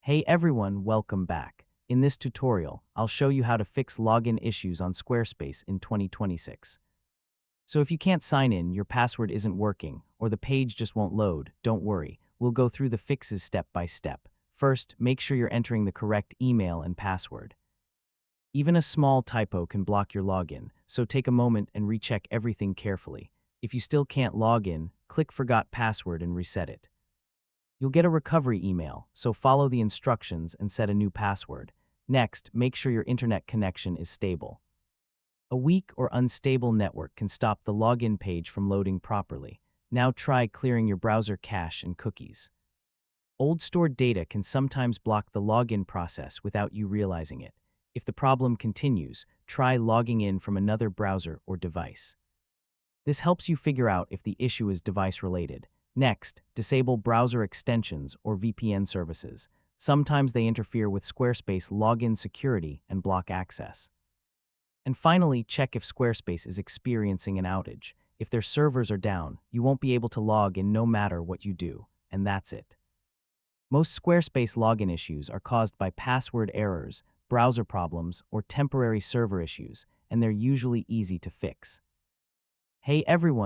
Hey everyone, welcome back. In this tutorial, I'll show you how to fix login issues on Squarespace in 2026. So if you can't sign in, your password isn't working, or the page just won't load, don't worry. We'll go through the fixes step by step. First, make sure you're entering the correct email and password. Even a small typo can block your login, so take a moment and recheck everything carefully. If you still can't log in, click Forgot Password and reset it. You'll get a recovery email, so follow the instructions and set a new password. Next, make sure your internet connection is stable. A weak or unstable network can stop the login page from loading properly. Now try clearing your browser cache and cookies. Old stored data can sometimes block the login process without you realizing it. If the problem continues, try logging in from another browser or device. This helps you figure out if the issue is device-related. Next, disable browser extensions or VPN services. Sometimes they interfere with Squarespace login security and block access. And finally, check if Squarespace is experiencing an outage. If their servers are down, you won't be able to log in no matter what you do, and that's it. Most Squarespace login issues are caused by password errors, browser problems, or temporary server issues, and they're usually easy to fix. Hey everyone!